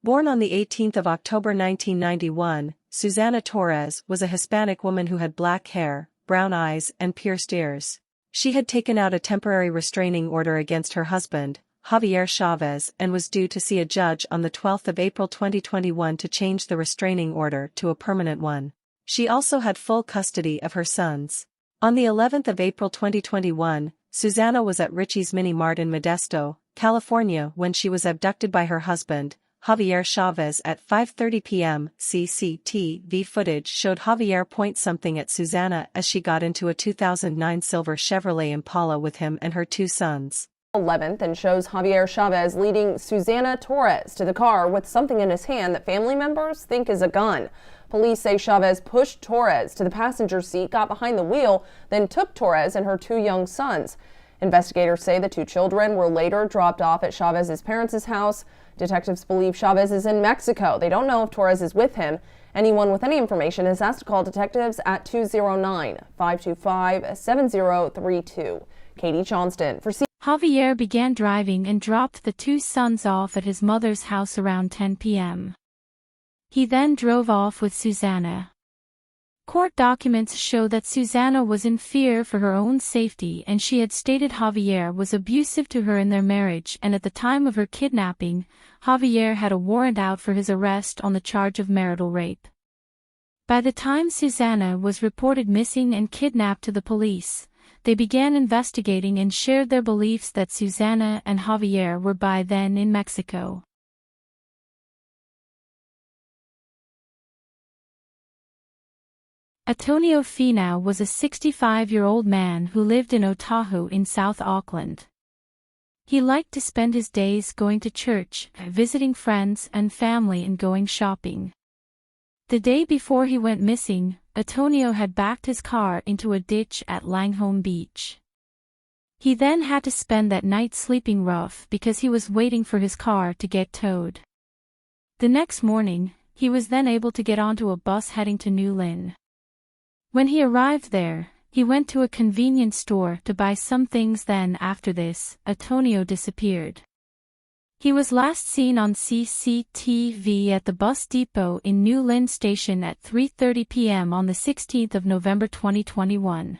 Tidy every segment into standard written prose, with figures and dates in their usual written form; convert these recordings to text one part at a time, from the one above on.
Born on the 18th of October 1991, Susana Torres was a Hispanic woman who had black hair, brown eyes and pierced ears. She had taken out a temporary restraining order against her husband, Javier Chavez, and was due to see a judge on the 12th of April 2021 to change the restraining order to a permanent one. She also had full custody of her sons. On the 11th of April 2021, Susana was at Ritchie's Mini Mart in Modesto, California when she was abducted by her husband, Javier Chavez at 5:30 p.m. CCTV footage showed Javier point something at Susana as she got into a 2009 silver Chevrolet Impala with him and her two sons. 11th and shows Javier Chavez leading Susana Torres to the car with something in his hand that family members think is a gun. Police say Chavez pushed Torres to the passenger seat, got behind the wheel, then took Torres and her two young sons. Investigators say the two children were later dropped off at Chavez's parents' house. Detectives believe Chavez is in Mexico. They don't know if Torres is with him. Anyone with any information is asked to call detectives at 209-525-7032. Katie Johnston for Javier began driving and dropped the two sons off at his mother's house around 10 p.m. He then drove off with Susana. Court documents show that Susana was in fear for her own safety and she had stated Javier was abusive to her in their marriage, and at the time of her kidnapping, Javier had a warrant out for his arrest on the charge of marital rape. By the time Susana was reported missing and kidnapped to the police, they began investigating and shared their beliefs that Susana and Javier were by then in Mexico. Antonio Finau was a 65-year-old man who lived in Otahu in South Auckland. He liked to spend his days going to church, visiting friends and family and going shopping. The day before he went missing, Antonio had backed his car into a ditch at Langholm Beach. He then had to spend that night sleeping rough because he was waiting for his car to get towed. The next morning, he was then able to get onto a bus heading to New Lynn. When he arrived there, he went to a convenience store to buy some things. Then after this, Antonio disappeared. He was last seen on CCTV at the bus depot in New Lynn Station at 3:30 p.m. on the 16th of November 2021.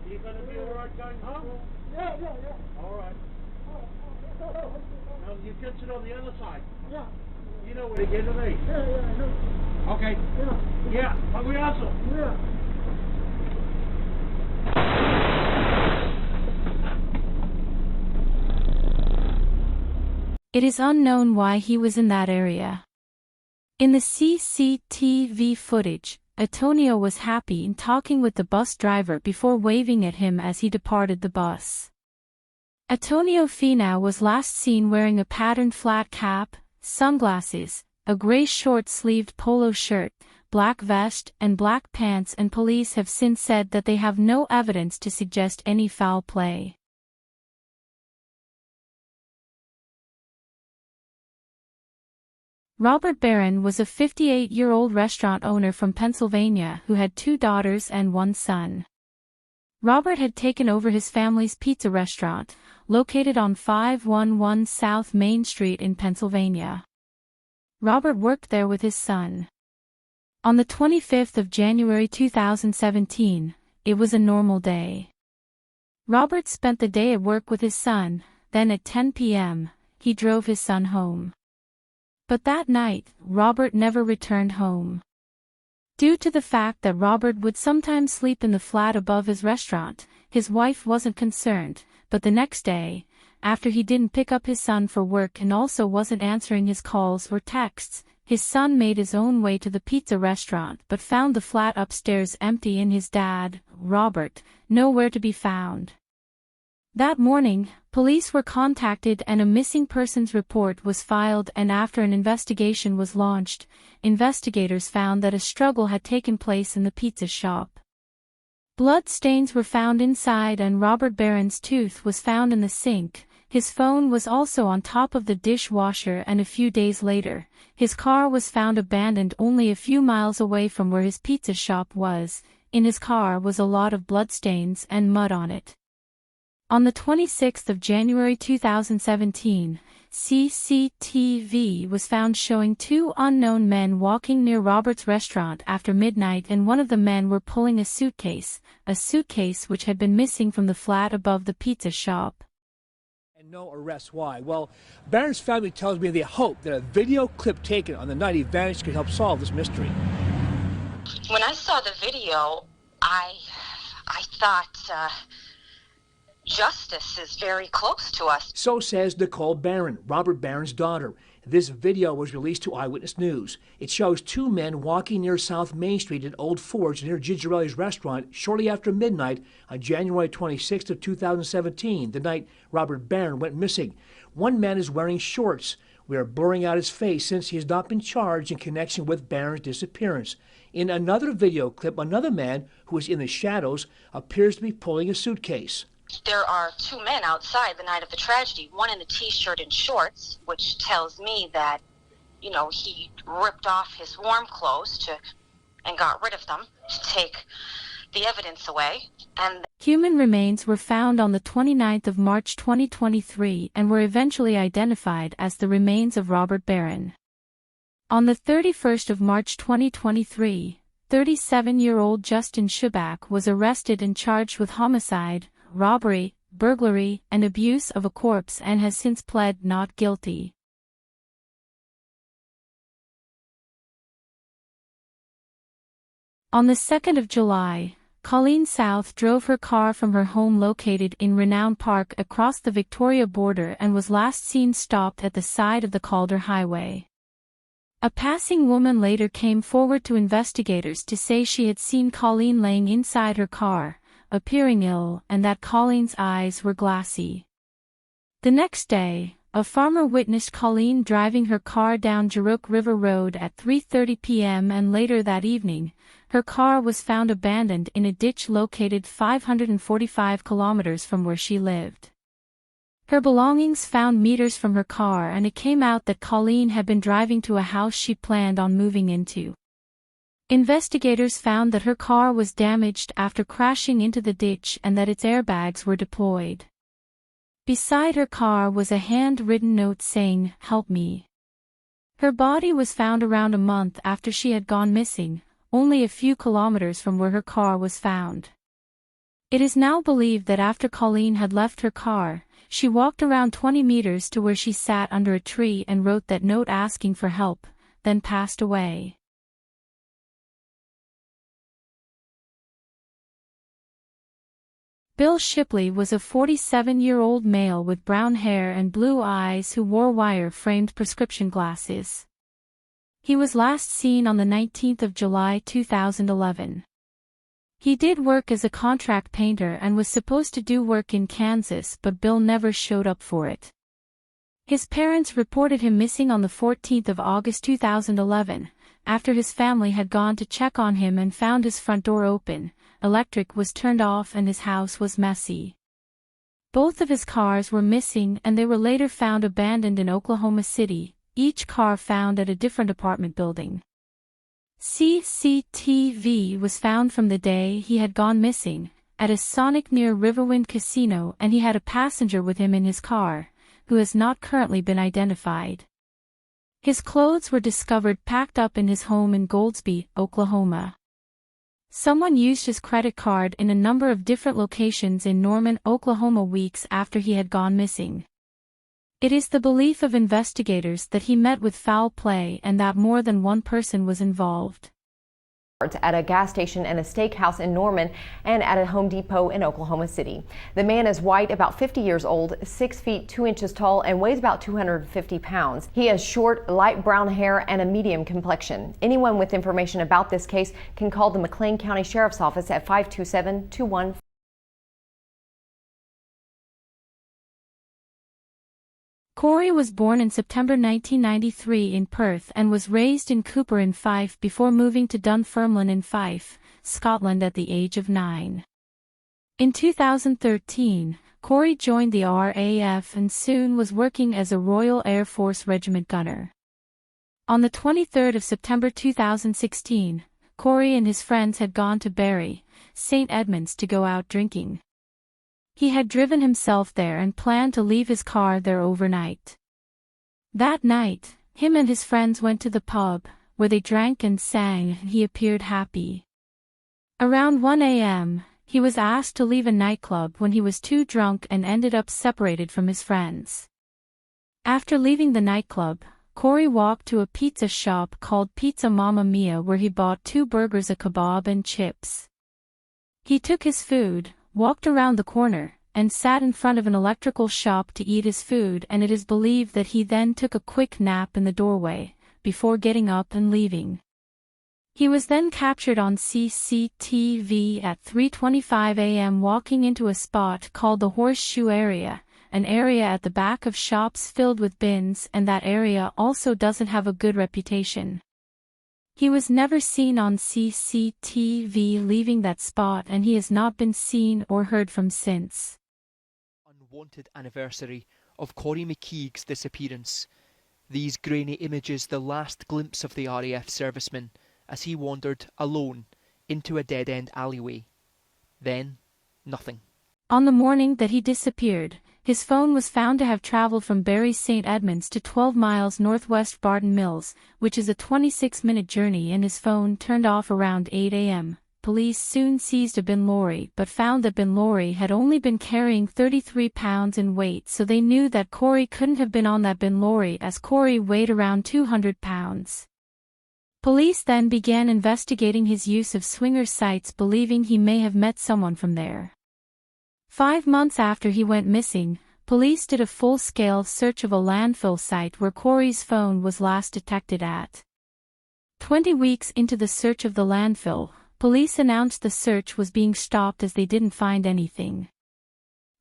You gonna be alright going home? Yeah. Alright. Now you get it on the other side. Yeah. You know where to get to me? Yeah, I know. Okay. Yeah. Hungry asshole. Yeah. It is unknown why he was in that area. In the CCTV footage, Antonio was happy in talking with the bus driver before waving at him as he departed the bus. Antonio Finau was last seen wearing a patterned flat cap, sunglasses, a gray short-sleeved polo shirt, black vest and black pants, and police have since said that they have no evidence to suggest any foul play. Robert Barron was a 58-year-old restaurant owner from Pennsylvania who had two daughters and one son. Robert had taken over his family's pizza restaurant, located on 511 South Main Street in Pennsylvania. Robert worked there with his son. On the 25th of January 2017, it was a normal day. Robert spent the day at work with his son, then at 10 p.m., he drove his son home. But that night, Robert never returned home. Due to the fact that Robert would sometimes sleep in the flat above his restaurant, his wife wasn't concerned, but the next day, after he didn't pick up his son for work and also wasn't answering his calls or texts, his son made his own way to the pizza restaurant but found the flat upstairs empty and his dad, Robert, nowhere to be found. That morning, police were contacted and a missing persons report was filed, and after an investigation was launched, investigators found that a struggle had taken place in the pizza shop. Blood stains were found inside and Robert Barron's tooth was found in the sink. His phone was also on top of the dishwasher, and a few days later, his car was found abandoned only a few miles away from where his pizza shop was. In his car was a lot of bloodstains and mud on it. On the 26th of January 2017, CCTV was found showing two unknown men walking near Robert's restaurant after midnight, and one of the men were pulling a suitcase which had been missing from the flat above the pizza shop. And no arrests. Why? Well, Barron's family tells me they hope that a video clip taken on the night he vanished could help solve this mystery. When I saw the video, I thought, justice is very close to us. So says Nicole Barron, Robert Barron's daughter. This video was released to Eyewitness News. It shows two men walking near South Main Street at Old Forge near Gigerelli's restaurant shortly after midnight on January 26th of 2017, the night Robert Barron went missing. One man is wearing shorts. We are blurring out his face since he has not been charged in connection with Barron's disappearance. In another video clip, another man who is in the shadows appears to be pulling a suitcase. There are two men outside the night of the tragedy, one in a t-shirt and shorts, which tells me that, he ripped off his warm clothes and got rid of them to take the evidence away. And human remains were found on the 29th of March 2023 and were eventually identified as the remains of Robert Barron. On the 31st of March 2023, 37-year-old Justin Shubak was arrested and charged with homicide, robbery, burglary, and abuse of a corpse, and has since pled not guilty. On the 2nd of July, Colleen South drove her car from her home located in Renown Park across the Victoria border and was last seen stopped at the side of the Calder Highway. A passing woman later came forward to investigators to say she had seen Colleen laying inside her car, appearing ill, and that Colleen's eyes were glassy. The next day, a farmer witnessed Colleen driving her car down Jarook River Road at 3:30 p.m. and later that evening, her car was found abandoned in a ditch located 545 kilometers from where she lived. Her belongings found meters from her car, and it came out that Colleen had been driving to a house she planned on moving into. Investigators found that her car was damaged after crashing into the ditch and that its airbags were deployed. Beside her car was a handwritten note saying, "Help me." Her body was found around a month after she had gone missing, only a few kilometers from where her car was found. It is now believed that after Colleen had left her car, she walked around 20 meters to where she sat under a tree and wrote that note asking for help, then passed away. Bill Shipley was a 47-year-old male with brown hair and blue eyes who wore wire-framed prescription glasses. He was last seen on the 19th of July 2011. He did work as a contract painter and was supposed to do work in Kansas, but Bill never showed up for it. His parents reported him missing on the 14th of August 2011, after his family had gone to check on him and found his front door open, electric was turned off, and his house was messy. Both of his cars were missing, and they were later found abandoned in Oklahoma City, each car found at a different apartment building. CCTV was found from the day he had gone missing, at a Sonic near Riverwind Casino, and he had a passenger with him in his car, who has not currently been identified. His clothes were discovered packed up in his home in Goldsby, Oklahoma. Someone used his credit card in a number of different locations in Norman, Oklahoma weeks after he had gone missing. It is the belief of investigators that he met with foul play and that more than one person was involved. At a gas station and a steakhouse in Norman and at a Home Depot in Oklahoma City. The man is white, about 50 years old, 6 feet 2 inches tall, and weighs about 250 pounds. He has short, light brown hair and a medium complexion. Anyone with information about this case can call the McLean County Sheriff's Office at 527-21. Corey was born in September 1993 in Perth and was raised in Cooper in Fife before moving to Dunfermline in Fife, Scotland at the age of 9. In 2013, Corey joined the RAF and soon was working as a Royal Air Force Regiment gunner. On the 23rd of September 2016, Corey and his friends had gone to Bury, St. Edmunds to go out drinking. He had driven himself there and planned to leave his car there overnight. That night, him and his friends went to the pub, where they drank and sang, and he appeared happy. Around 1 a.m., he was asked to leave a nightclub when he was too drunk and ended up separated from his friends. After leaving the nightclub, Corey walked to a pizza shop called Pizza Mamma Mia where he bought 2 burgers, a kebab and chips. He took his food, walked around the corner, and sat in front of an electrical shop to eat his food, and it is believed that he then took a quick nap in the doorway, before getting up and leaving. He was then captured on CCTV at 3:25 a.m. walking into a spot called the Horseshoe Area, an area at the back of shops filled with bins, and that area also doesn't have a good reputation. He was never seen on CCTV leaving that spot, and he has not been seen or heard from since. Unwanted anniversary of Corey McKeegh's disappearance. These grainy images the last glimpse of the RAF serviceman as he wandered alone into a dead-end alleyway. Then, nothing. On the morning that he disappeared, his phone was found to have traveled from Bury St. Edmunds to 12 miles northwest Barton Mills, which is a 26-minute journey, and his phone turned off around 8 a.m. Police soon seized a bin lorry but found that bin lorry had only been carrying 33 pounds in weight, so they knew that Corey couldn't have been on that bin lorry as Corey weighed around 200 pounds. Police then began investigating his use of swinger sites, believing he may have met someone from there. 5 months after he went missing, police did a full-scale search of a landfill site where Corey's phone was last detected at. 20 weeks into the search of the landfill, police announced the search was being stopped as they didn't find anything.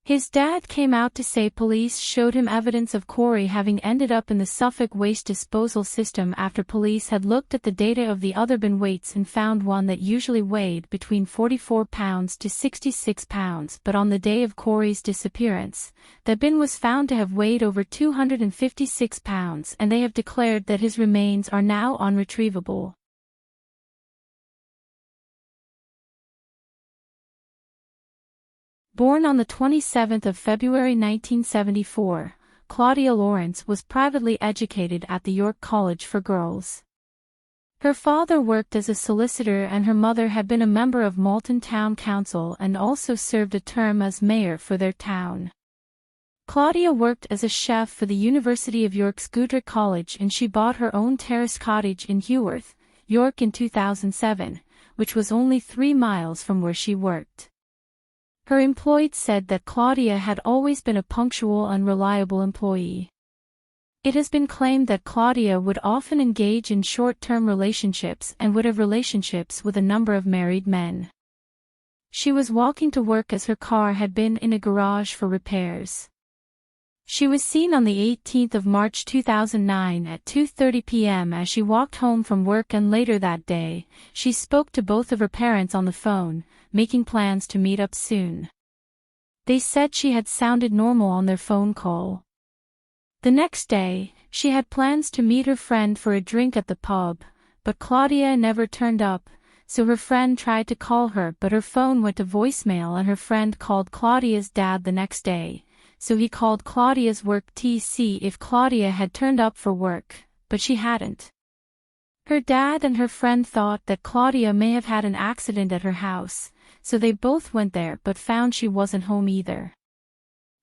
His dad came out to say police showed him evidence of Corey having ended up in the Suffolk waste disposal system after police had looked at the data of the other bin weights and found one that usually weighed between 44 pounds to 66 pounds, but on the day of Corey's disappearance, the bin was found to have weighed over 256 pounds, and they have declared that his remains are now unretrievable. Born on the 27th of February 1974, Claudia Lawrence was privately educated at the York College for Girls. Her father worked as a solicitor and her mother had been a member of Malton Town Council and also served a term as mayor for their town. Claudia worked as a chef for the University of York's Goodricke College, and she bought her own terraced cottage in Heworth, York in 2007, which was only 3 miles from where she worked. Her employees said that Claudia had always been a punctual and reliable employee. It has been claimed that Claudia would often engage in short-term relationships and would have relationships with a number of married men. She was walking to work as her car had been in a garage for repairs. She was seen on the 18th of March 2009 at 2:30 p.m. as she walked home from work, and later that day, she spoke to both of her parents on the phone, making plans to meet up soon. They said she had sounded normal on their phone call. The next day, she had plans to meet her friend for a drink at the pub, but Claudia never turned up, so her friend tried to call her, but her phone went to voicemail, and her friend called Claudia's dad the next day, so he called Claudia's work to see if Claudia had turned up for work, but she hadn't. Her dad and her friend thought that Claudia may have had an accident at her house, so they both went there but found she wasn't home either.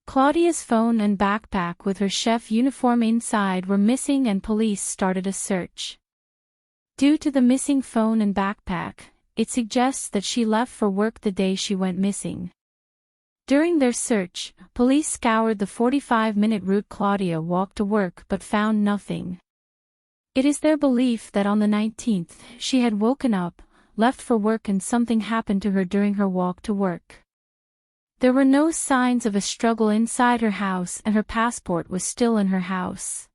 Claudia's phone and backpack with her chef uniform inside were missing, and police started a search. Due to the missing phone and backpack, it suggests that she left for work the day she went missing. During their search, police scoured the 45-minute route Claudia walked to work but found nothing. It is their belief that on the 19th, she had woken up, left for work, and something happened to her during her walk to work. There were no signs of a struggle inside her house, and her passport was still in her house.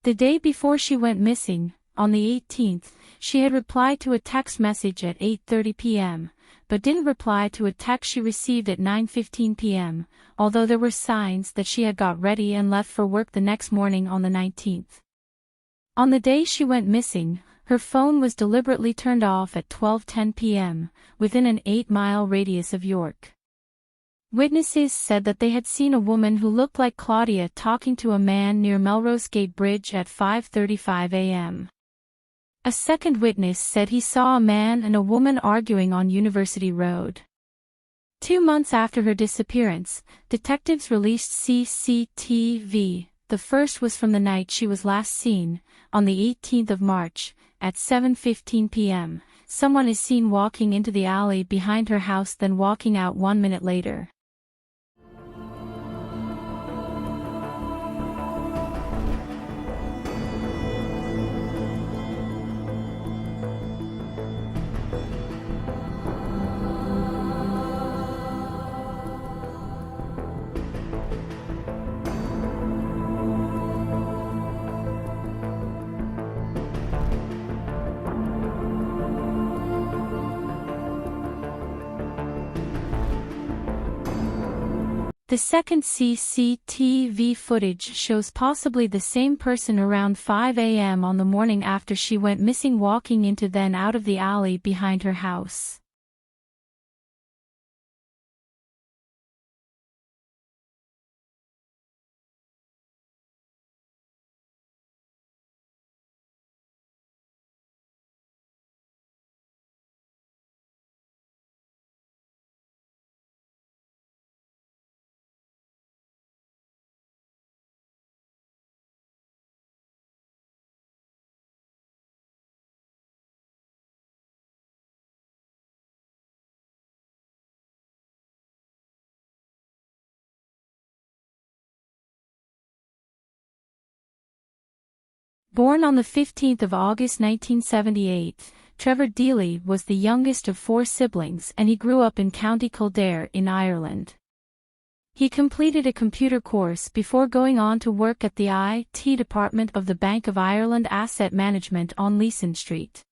The day before she went missing, on the 18th, she had replied to a text message at 8:30 p.m., but didn't reply to a text she received at 9:15 p.m., although there were signs that she had got ready and left for work the next morning on the 19th. On the day she went missing, her phone was deliberately turned off at 12:10 p.m., within an 8-mile radius of York. Witnesses said that they had seen a woman who looked like Claudia talking to a man near Melrose Gate Bridge at 5:35 a.m. A second witness said he saw a man and a woman arguing on University Road. 2 months after her disappearance, detectives released CCTV. The first was from the night she was last seen, on the 18th of March, at 7:15 p.m. Someone is seen walking into the alley behind her house, then walking out 1 minute later. The second CCTV footage shows possibly the same person around 5 a.m. on the morning after she went missing, walking into then out of the alley behind her house. Born on the 15th of August 1978, Trevor Elias was the youngest of 4 siblings, and he grew up in County Kildare in Ireland. He completed a computer course before going on to work at the IT department of the Bank of Ireland Asset Management on Leeson Street.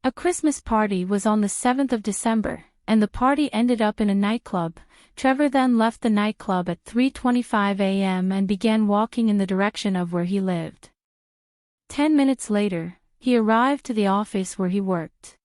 A Christmas party was on the 7th of December, and the party ended up in a nightclub. Trevor then left the nightclub at 3:25 a.m. and began walking in the direction of where he lived. 10 minutes later, he arrived to the office where he worked.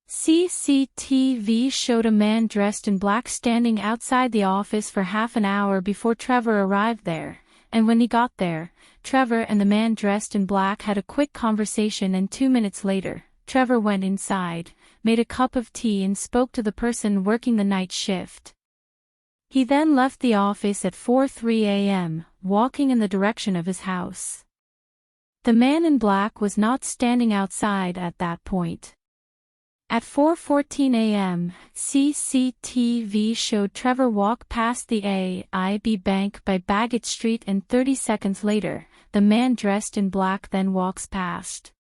CCTV showed a man dressed in black standing outside the office for half an hour before Trevor arrived there, and when he got there, Trevor and the man dressed in black had a quick conversation, and 2 minutes later, Trevor went inside, made a cup of tea and spoke to the person working the night shift. He then left the office at 4:03 a.m., walking in the direction of his house. The man in black was not standing outside at that point. At 4:14 a.m., CCTV showed Trevor walk past the AIB Bank by Bagot Street, and 30 seconds later, the man dressed in black then walks past.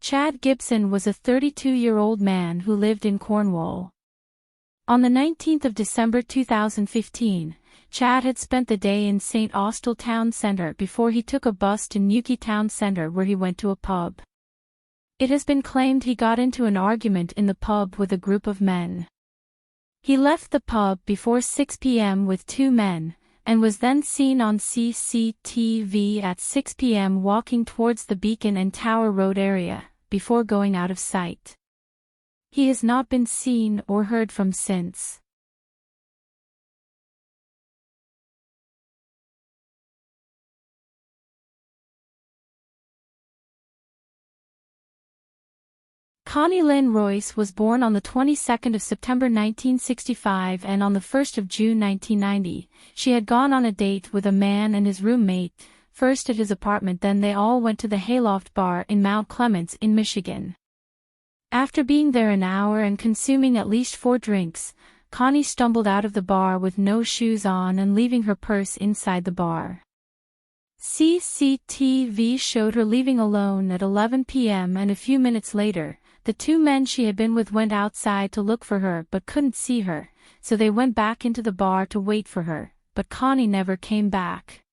Chad Gibson was a 32-year-old man who lived in Cornwall. On the 19th of December 2015, Chad had spent the day in St. Austell Town Centre before he took a bus to Newquay Town Centre where he went to a pub. It has been claimed he got into an argument in the pub with a group of men. He left the pub before 6 p.m. with two men, and was then seen on CCTV at 6 p.m. walking towards the Beacon and Tower Road area, before going out of sight. He has not been seen or heard from since. Connie Lynn Royce was born on the 22nd of September 1965 and on the 1st of June 1990. She had gone on a date with a man and his roommate, first at his apartment, then they all went to the Hayloft Bar in Mount Clemens in Michigan. After being there an hour and consuming at least 4 drinks, Connie stumbled out of the bar with no shoes on and leaving her purse inside the bar. CCTV showed her leaving alone at 11 p.m. and a few minutes later, the two men she had been with went outside to look for her but couldn't see her, so they went back into the bar to wait for her, but Connie never came back.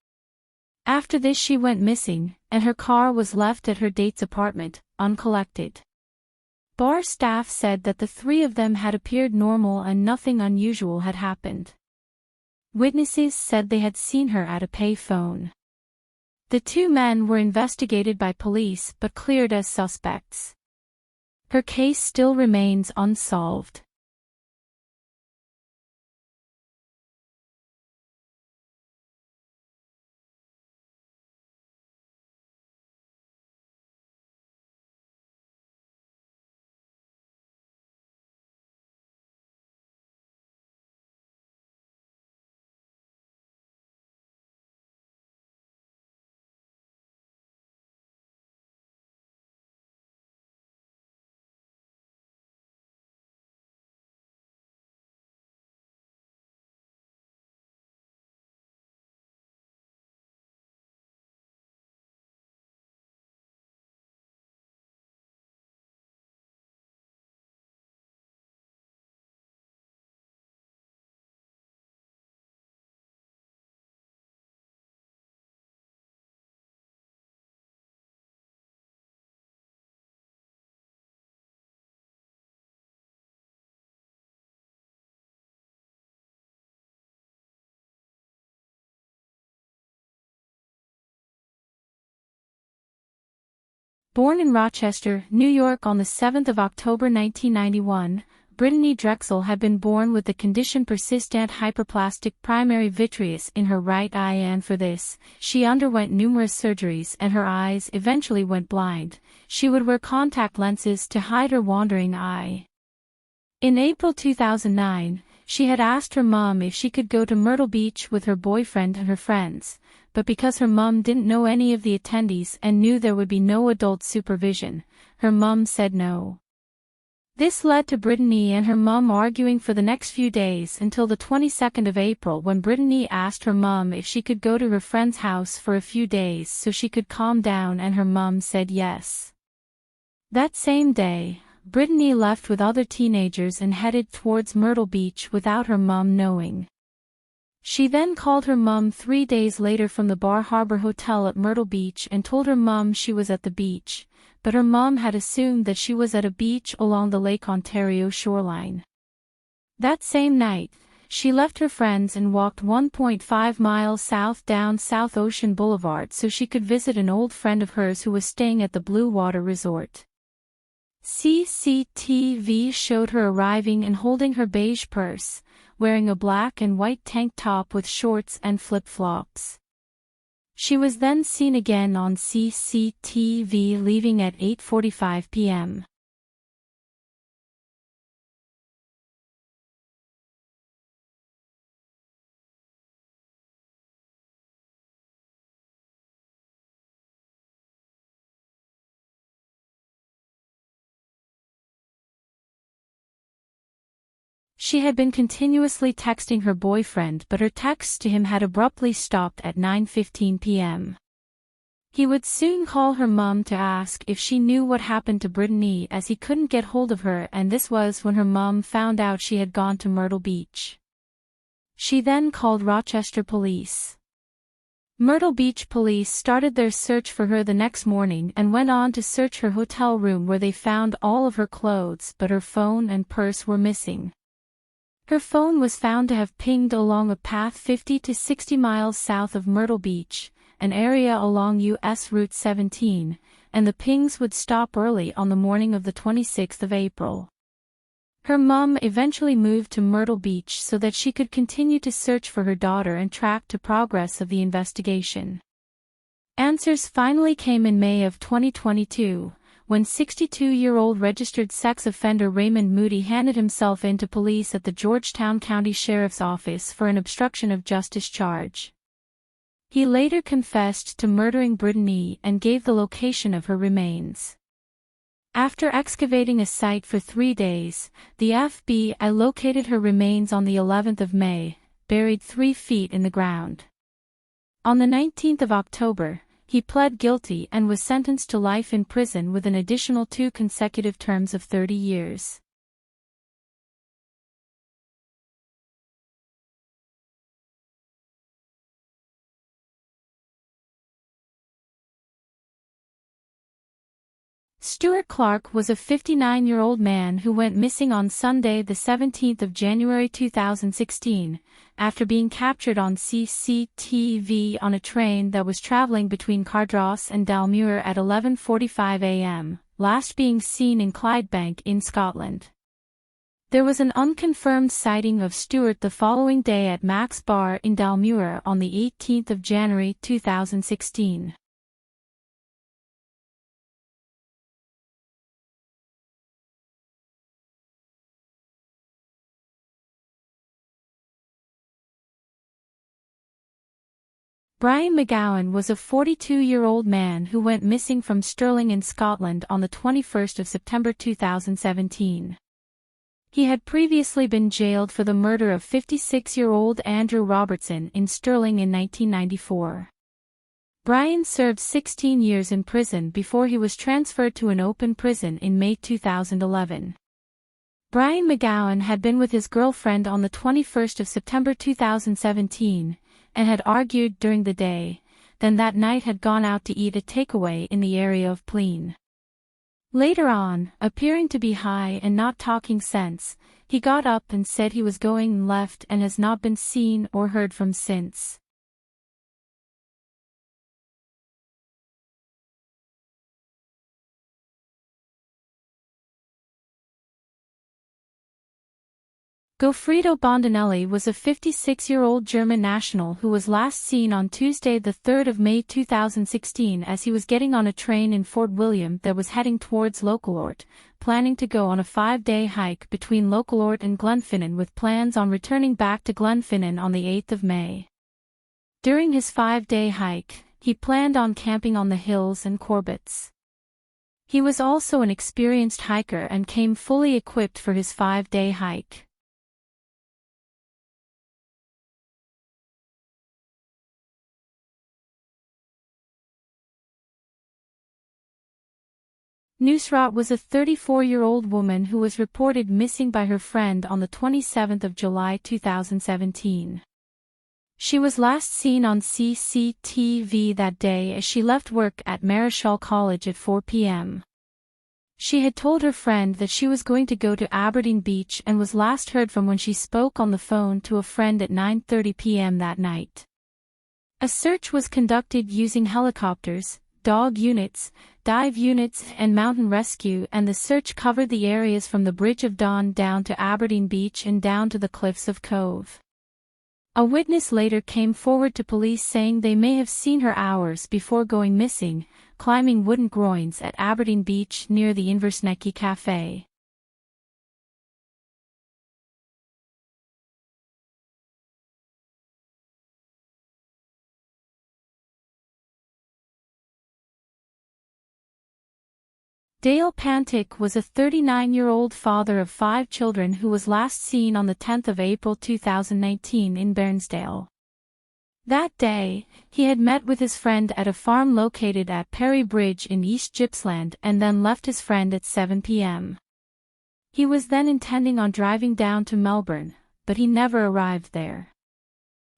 After this she went missing, and her car was left at her date's apartment, uncollected. Bar staff said that the three of them had appeared normal and nothing unusual had happened. Witnesses said they had seen her at a pay phone. The two men were investigated by police but cleared as suspects. Her case still remains unsolved. Born in Rochester, New York on the 7th of October 1991, Brittany Drexel had been born with the condition persistent hyperplastic primary vitreous in her right eye, and for this, she underwent numerous surgeries and her eyes eventually went blind. She would wear contact lenses to hide her wandering eye. In April 2009, she had asked her mom if she could go to Myrtle Beach with her boyfriend and her friends, but because her mom didn't know any of the attendees and knew there would be no adult supervision, her mom said no. This led to Brittany and her mom arguing for the next few days until the 22nd of April, when Brittany asked her mom if she could go to her friend's house for a few days so she could calm down, and her mom said yes. That same day, Brittany left with other teenagers and headed towards Myrtle Beach without her mom knowing. She then called her mom 3 days later from the Bar Harbor Hotel at Myrtle Beach and told her mom she was at the beach, but her mom had assumed that she was at a beach along the Lake Ontario shoreline. That same night, she left her friends and walked 1.5 miles south down South Ocean Boulevard so she could visit an old friend of hers who was staying at the Blue Water Resort. CCTV showed her arriving and holding her beige purse, wearing a black and white tank top with shorts and flip-flops. She was then seen again on CCTV leaving at 8:45 p.m. She had been continuously texting her boyfriend, but her texts to him had abruptly stopped at 9:15 p.m. He would soon call her mum to ask if she knew what happened to Brittany, as he couldn't get hold of her, and this was when her mum found out she had gone to Myrtle Beach. She then called Rochester police. Myrtle Beach police started their search for her the next morning and went on to search her hotel room, where they found all of her clothes, but her phone and purse were missing. Her phone was found to have pinged along a path 50 to 60 miles south of Myrtle Beach, an area along U.S. Route 17, and the pings would stop early on the morning of the 26th of April. Her mum eventually moved to Myrtle Beach so that she could continue to search for her daughter and track the progress of the investigation. Answers finally came in May of 2022, when 62-year-old registered sex offender Raymond Moody handed himself in to police at the Georgetown County Sheriff's Office for an obstruction of justice charge. He later confessed to murdering Brittany and gave the location of her remains. After excavating a site for 3 days, the FBI located her remains on the 11th of May, buried 3 feet in the ground. On the 19th of October, he pled guilty and was sentenced to life in prison with an additional 2 consecutive terms of 30 years. Stuart Clark was a 59-year-old man who went missing on Sunday, the 17th of January 2016, after being captured on CCTV on a train that was traveling between Cardross and Dalmuir at 11:45 a.m., last being seen in Clydebank in Scotland. There was an unconfirmed sighting of Stuart the following day at Mac's Bar in Dalmuir on the 18th of January 2016. Brian McGowan was a 42-year-old man who went missing from Stirling in Scotland on the 21st of September 2017. He had previously been jailed for the murder of 56-year-old Andrew Robertson in Stirling in 1994. Brian served 16 years in prison before he was transferred to an open prison in May 2011. Brian McGowan had been with his girlfriend on the 21st of September 2017, and had argued during the day, then that night had gone out to eat a takeaway in the area of Pleen. Later on, appearing to be high and not talking sense, he got up and said he was going and left and has not been seen or heard from since. Goffredo Bondinelli was a 56-year-old German national who was last seen on Tuesday, the 3rd of May 2016, as he was getting on a train in Fort William that was heading towards Lochalort, planning to go on a 5-day hike between Lochalort and Glenfinnan with plans on returning back to Glenfinnan on the 8th of May. During his 5-day hike, he planned on camping on the hills and Corbetts. He was also an experienced hiker and came fully equipped for his 5-day hike. Nusrat was a 34-year-old woman who was reported missing by her friend on the 27th of July 2017. She was last seen on CCTV that day as she left work at Marischal College at 4 p.m. She had told her friend that she was going to go to Aberdeen Beach and was last heard from when she spoke on the phone to a friend at 9:30 p.m. that night. A search was conducted using helicopters, dog units, dive units and mountain rescue, and the search covered the areas from the Bridge of Dawn down to Aberdeen Beach and down to the cliffs of Cove. A witness later came forward to police saying they may have seen her hours before going missing, climbing wooden groins at Aberdeen Beach near the Inversnecky Cafe. Dale Pantic was a 39-year-old father of 5 children who was last seen on the 10th of April 2019 in Bairnsdale. That day, he had met with his friend at a farm located at Perry Bridge in East Gippsland and then left his friend at 7 p.m. He was then intending on driving down to Melbourne, but he never arrived there.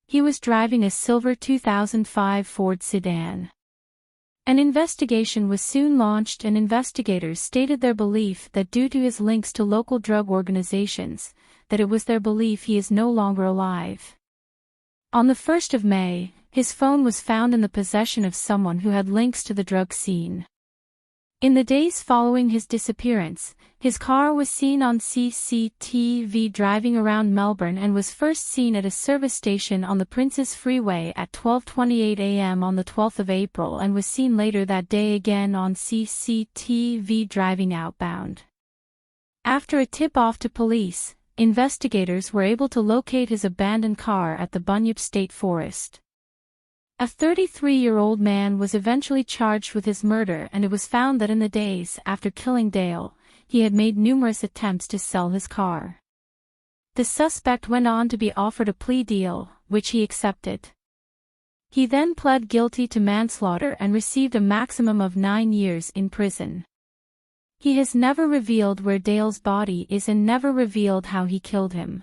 He was driving a silver 2005 Ford sedan. An investigation was soon launched and investigators stated their belief that due to his links to local drug organizations, that it was their belief he is no longer alive. On the 1st of May, his phone was found in the possession of someone who had links to the drug scene. In the days following his disappearance, his car was seen on CCTV driving around Melbourne and was first seen at a service station on the Princes Freeway at 12:28 a.m. on the 12th of April and was seen later that day again on CCTV driving outbound. After a tip-off to police, investigators were able to locate his abandoned car at the Bunyip State Forest. A 33-year-old man was eventually charged with his murder, and it was found that in the days after killing Dale, he had made numerous attempts to sell his car. The suspect went on to be offered a plea deal, which he accepted. He then pled guilty to manslaughter and received a maximum of 9 years in prison. He has never revealed where Dale's body is and never revealed how he killed him.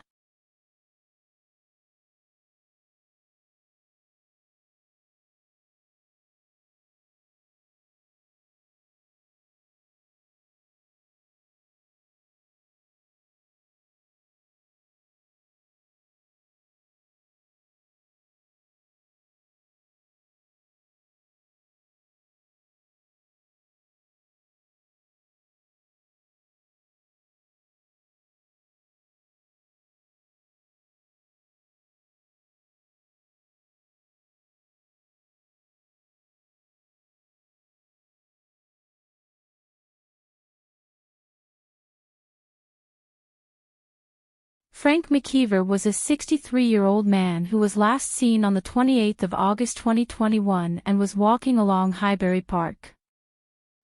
Frank McKeever was a 63-year-old man who was last seen on the 28th of August 2021 and was walking along Highbury Park.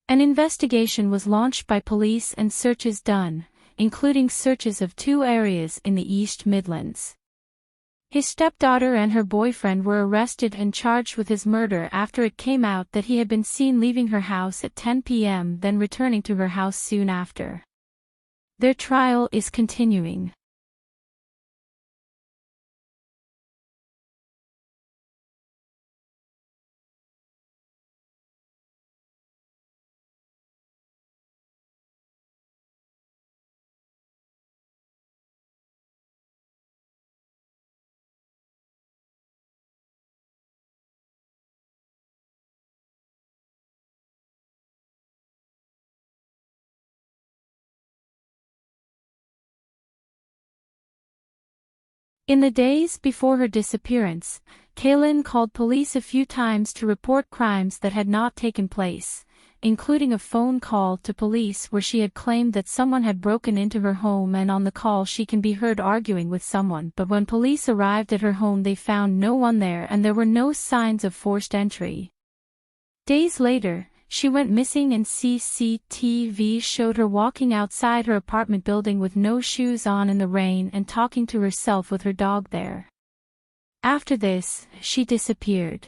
An investigation was launched by police and searches done, including searches of 2 areas in the East Midlands. His stepdaughter and her boyfriend were arrested and charged with his murder after it came out that he had been seen leaving her house at 10 p.m. then returning to her house soon after. Their trial is continuing. In the days before her disappearance, Kayelyn called police a few times to report crimes that had not taken place, including a phone call to police where she had claimed that someone had broken into her home, and on the call she can be heard arguing with someone, but when police arrived at her home they found no one there and there were no signs of forced entry. Days later, she went missing and CCTV showed her walking outside her apartment building with no shoes on in the rain and talking to herself with her dog there. After this, she disappeared.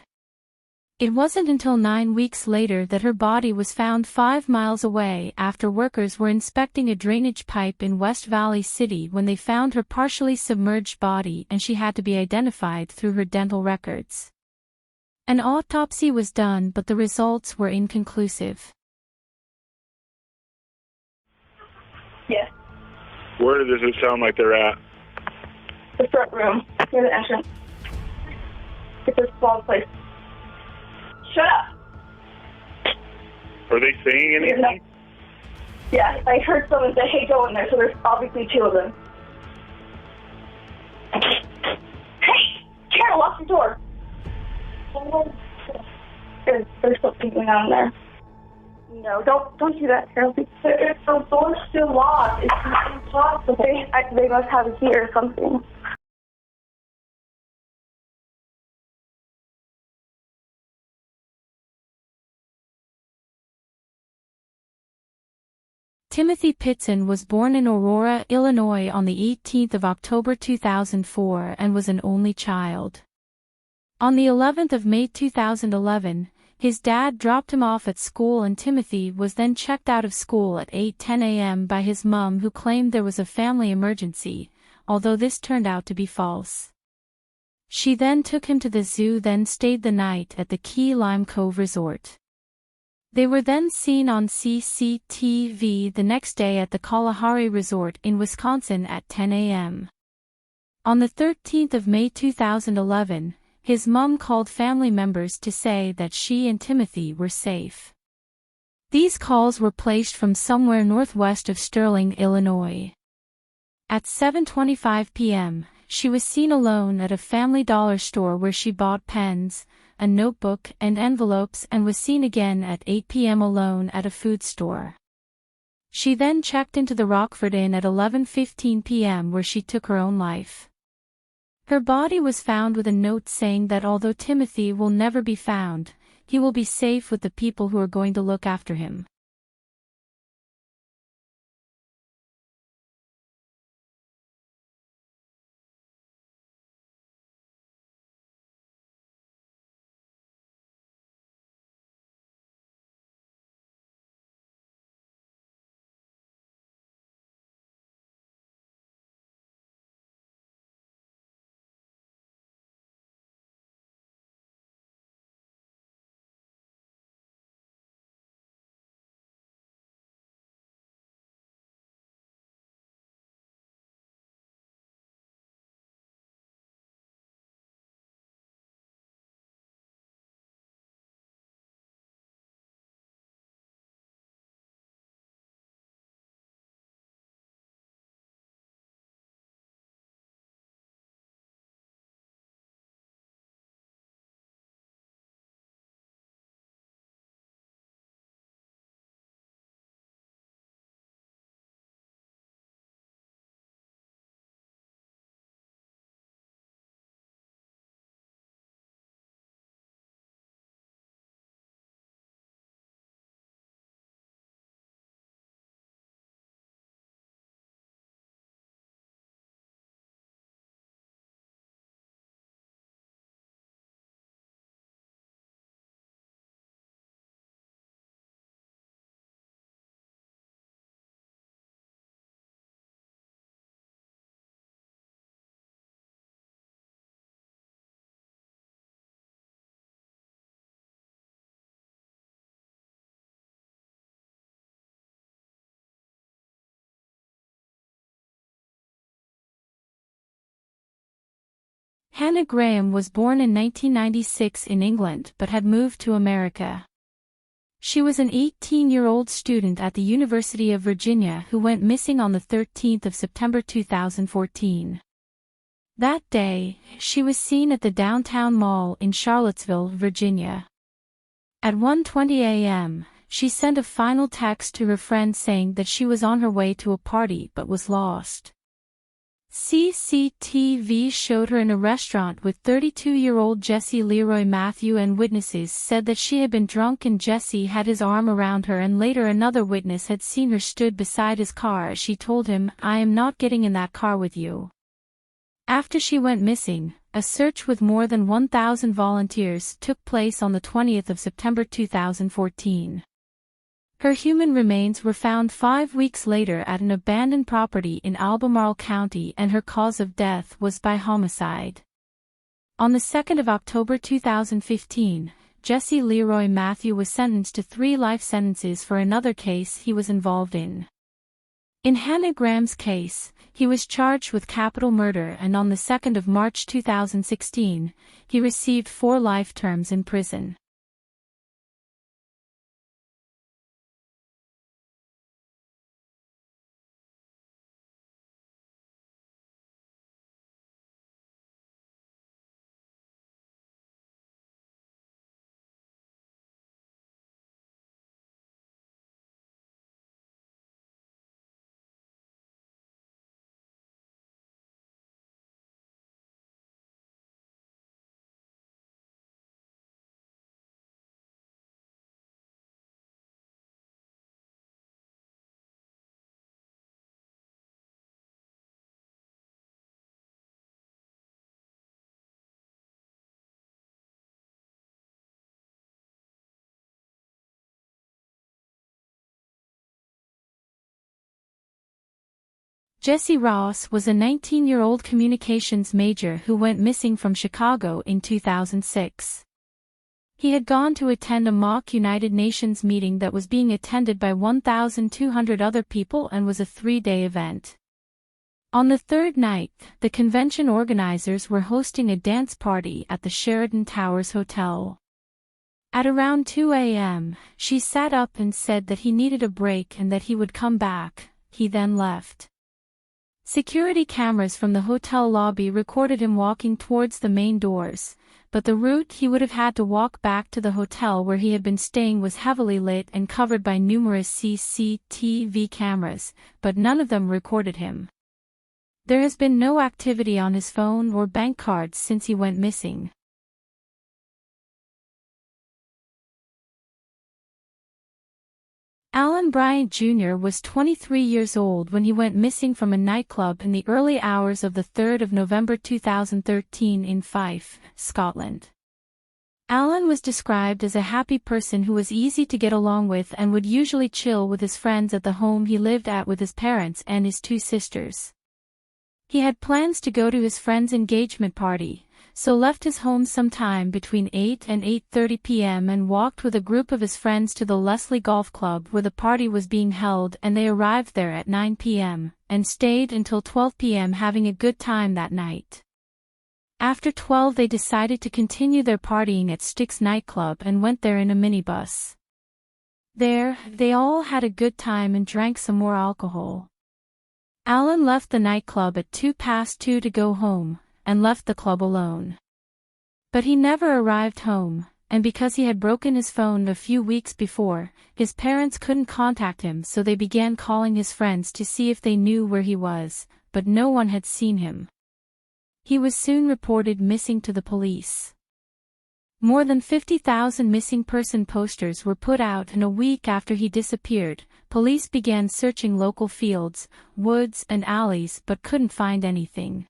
It wasn't until 9 weeks later that her body was found 5 miles away after workers were inspecting a drainage pipe in West Valley City when they found her partially submerged body, and she had to be identified through her dental records. An autopsy was done, but the results were inconclusive. Yes. Where does it sound like they're at? The front room, near the entrance. It's a small place. Shut up! Are they saying anything? Yeah, I heard someone say, hey, go in there, so there's obviously 2 of them. Hey! Carol, lock the door! There's something going on there. No, don't do that, Carol. The door's still locked. It's not impossible. They must have a key or something. Timothy Pitson was born in Aurora, Illinois on the 18th of October 2004 and was an only child. On the 11th of May 2011, his dad dropped him off at school and Timothy was then checked out of school at 8:10 a.m. by his mum, who claimed there was a family emergency, although this turned out to be false. She then took him to the zoo, then stayed the night at the Key Lime Cove Resort. They were then seen on CCTV the next day at the Kalahari Resort in Wisconsin at 10 a.m. On the 13th of May 2011, his mum called family members to say that she and Timothy were safe. These calls were placed from somewhere northwest of Sterling, Illinois. At 7:25 p.m., she was seen alone at a Family Dollar store where she bought pens, a notebook, and envelopes, and was seen again at 8 p.m. alone at a food store. She then checked into the Rockford Inn at 11:15 p.m. where she took her own life. Her body was found with a note saying that although Timothy will never be found, he will be safe with the people who are going to look after him. Hannah Graham was born in 1996 in England but had moved to America. She was an 18-year-old student at the University of Virginia who went missing on the 13th of September 2014. That day, she was seen at the downtown mall in Charlottesville, Virginia. At 1:20 a.m., she sent a final text to her friend saying that she was on her way to a party but was lost. CCTV showed her in a restaurant with 32-year-old Jesse Leroy Matthew, and witnesses said that she had been drunk and Jesse had his arm around her, and later another witness had seen her stood beside his car as she told him, "I am not getting in that car with you." After she went missing, a search with more than 1,000 volunteers took place on the 20th of September 2014. Her human remains were found 5 weeks later at an abandoned property in Albemarle County, and her cause of death was by homicide. On the 2nd of October 2015, Jesse Leroy Matthew was sentenced to 3 life sentences for another case he was involved in. In Hannah Graham's case, he was charged with capital murder, and on the 2nd of March 2016, he received 4 life terms in prison. Jesse Ross was a 19-year-old communications major who went missing from Chicago in 2006. He had gone to attend a mock United Nations meeting that was being attended by 1,200 other people and was a 3-day event. On the third night, the convention organizers were hosting a dance party at the Sheraton Towers Hotel. At around 2 a.m., she sat up and said that he needed a break and that he would come back. He then left. Security cameras from the hotel lobby recorded him walking towards the main doors, but the route he would have had to walk back to the hotel where he had been staying was heavily lit and covered by numerous CCTV cameras, but none of them recorded him. There has been no activity on his phone or bank cards since he went missing. Alan Bryant Jr. was 23 years old when he went missing from a nightclub in the early hours of the 3rd of November 2013 in Fife, Scotland. Alan was described as a happy person who was easy to get along with and would usually chill with his friends at the home he lived at with his parents and his 2 sisters. He had plans to go to his friend's engagement party, so left his home sometime between 8 and 8:30 p.m. and walked with a group of his friends to the Leslie Golf Club where the party was being held, and they arrived there at 9 p.m. and stayed until 12 p.m. having a good time that night. After 12 they decided to continue their partying at Styx nightclub and went there in a minibus. There, they all had a good time and drank some more alcohol. Alan left the nightclub at 2:02 to go home, and left the club alone. But he never arrived home, and because he had broken his phone a few weeks before, his parents couldn't contact him, so they began calling his friends to see if they knew where he was, but no one had seen him. He was soon reported missing to the police. More than 50,000 missing person posters were put out, and a week after he disappeared, police began searching local fields, woods, and alleys but couldn't find anything.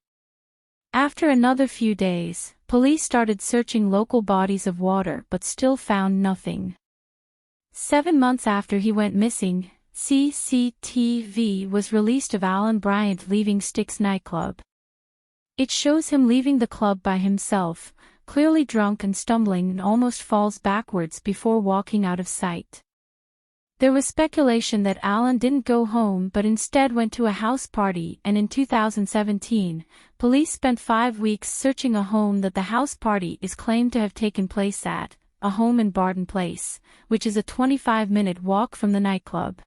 After another few days, police started searching local bodies of water but still found nothing. 7 months after he went missing, CCTV was released of Alan Bryant leaving Styx nightclub. It shows him leaving the club by himself, clearly drunk and stumbling, and almost falls backwards before walking out of sight. There was speculation that Alan didn't go home but instead went to a house party, and in 2017, police spent 5 weeks searching a home that the house party is claimed to have taken place at, a home in Barton Place, which is a 25-minute walk from the nightclub.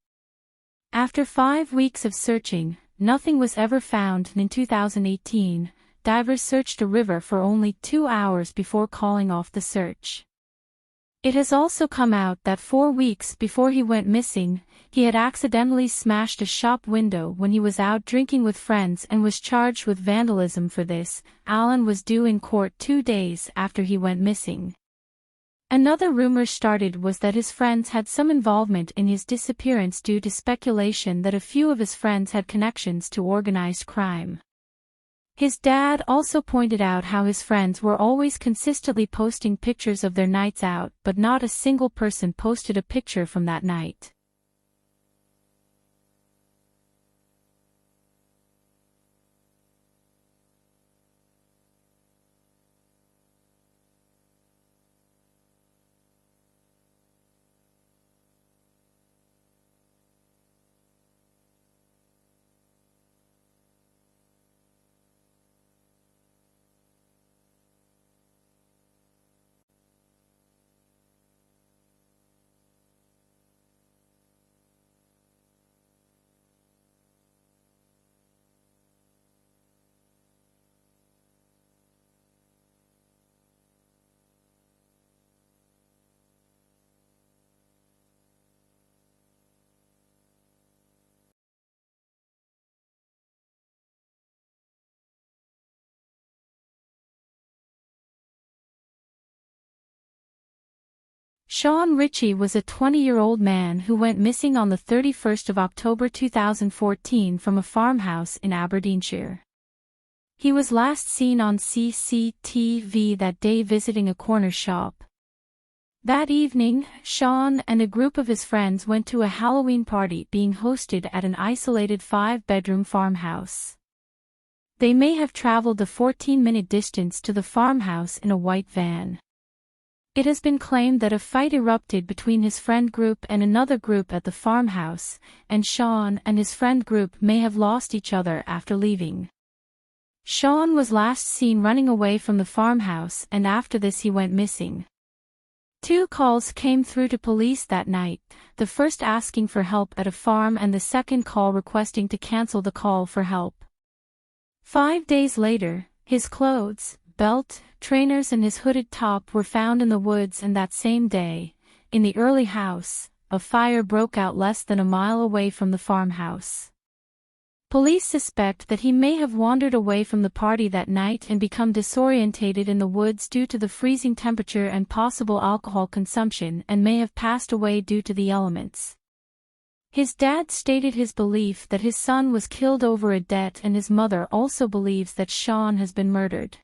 After 5 weeks of searching, nothing was ever found, and in 2018, divers searched a river for only 2 hours before calling off the search. It has also come out that 4 weeks before he went missing, he had accidentally smashed a shop window when he was out drinking with friends and was charged with vandalism for this. Alan was due in court 2 days after he went missing. Another rumor started was that his friends had some involvement in his disappearance due to speculation that a few of his friends had connections to organized crime. His dad also pointed out how his friends were always consistently posting pictures of their nights out, but not a single person posted a picture from that night. Shaun Ritchie was a 20-year-old man who went missing on the 31st of October 2014 from a farmhouse in Aberdeenshire. He was last seen on CCTV that day visiting a corner shop. That evening, Shaun and a group of his friends went to a Halloween party being hosted at an isolated 5-bedroom farmhouse. They may have traveled the 14-minute distance to the farmhouse in a white van. It has been claimed that a fight erupted between his friend group and another group at the farmhouse, and Shaun and his friend group may have lost each other after leaving. Shaun was last seen running away from the farmhouse, and after this he went missing. 2 calls came through to police that night, the first asking for help at a farm and the second call requesting to cancel the call for help. 5 days later, his clothes, belt, trainers and his hooded top were found in the woods, and that same day, in the early house, a fire broke out less than a mile away from the farmhouse. Police suspect that he may have wandered away from the party that night and become disorientated in the woods due to the freezing temperature and possible alcohol consumption, and may have passed away due to the elements. His dad stated his belief that his son was killed over a debt, and his mother also believes that Shaun has been murdered.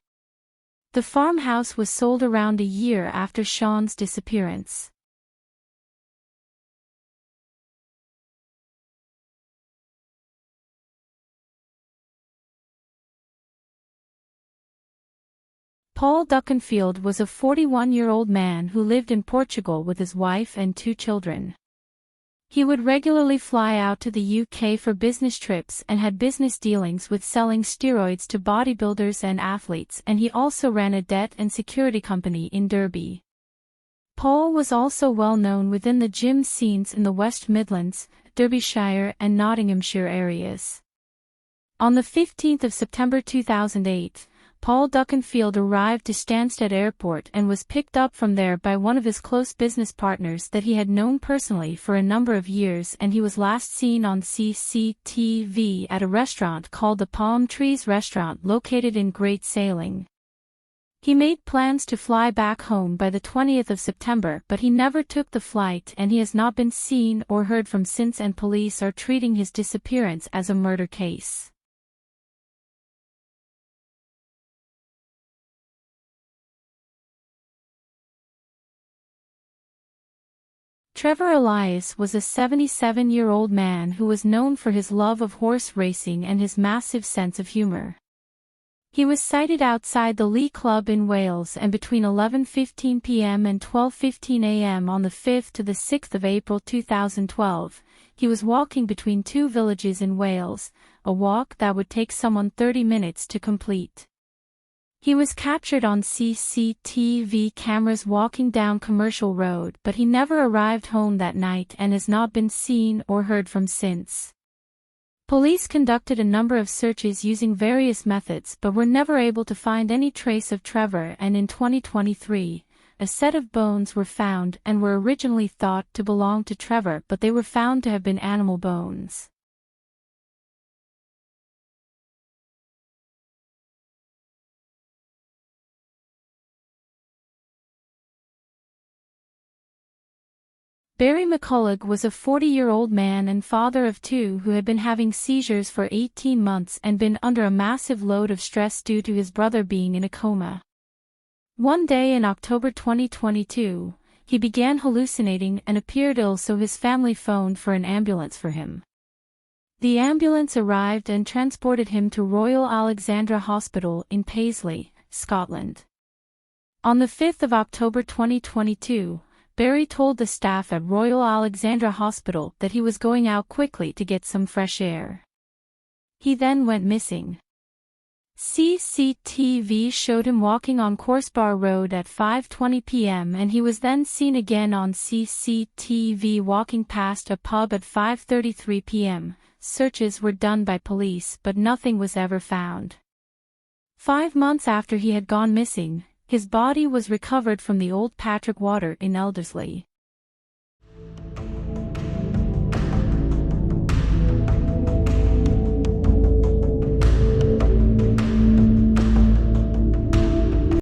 The farmhouse was sold around a year after Shaun's disappearance. Paul Duckenfield was a 41-year-old man who lived in Portugal with his wife and 2 children. He would regularly fly out to the UK for business trips and had business dealings with selling steroids to bodybuilders and athletes, and he also ran a debt and security company in Derby. Paul was also well known within the gym scenes in the West Midlands, Derbyshire and Nottinghamshire areas. On the 15th of September 2008, Paul Duckenfield arrived to Stansted Airport and was picked up from there by one of his close business partners that he had known personally for a number of years, and he was last seen on CCTV at a restaurant called the Palm Trees Restaurant located in Great Sailing. He made plans to fly back home by the 20th of September, but he never took the flight, and he has not been seen or heard from since, and police are treating his disappearance as a murder case. Trevor Elias was a 77-year-old man who was known for his love of horse racing and his massive sense of humor. He was sighted outside the Lee Club in Wales and between 11:15 p.m. and 12:15 a.m. on the 5th to the 6th of April 2012, he was walking between 2 villages in Wales, a walk that would take someone 30 minutes to complete. He was captured on CCTV cameras walking down Commercial Road, but he never arrived home that night and has not been seen or heard from since. Police conducted a number of searches using various methods but were never able to find any trace of Trevor, and in 2023, a set of bones were found and were originally thought to belong to Trevor, but they were found to have been animal bones. Barry McCullagh was a 40-year-old man and father of 2 who had been having seizures for 18 months and been under a massive load of stress due to his brother being in a coma. One day in October 2022, he began hallucinating and appeared ill, so his family phoned for an ambulance for him. The ambulance arrived and transported him to Royal Alexandra Hospital in Paisley, Scotland. On the 5th of October 2022, Barry told the staff at Royal Alexandra Hospital that he was going out quickly to get some fresh air. He then went missing. CCTV showed him walking on Corsbar Road at 5:20 p.m. and he was then seen again on CCTV walking past a pub at 5:33 p.m. Searches were done by police but nothing was ever found. 5 months after he had gone missing, his body was recovered from the Old Patrick Water in Elderslie.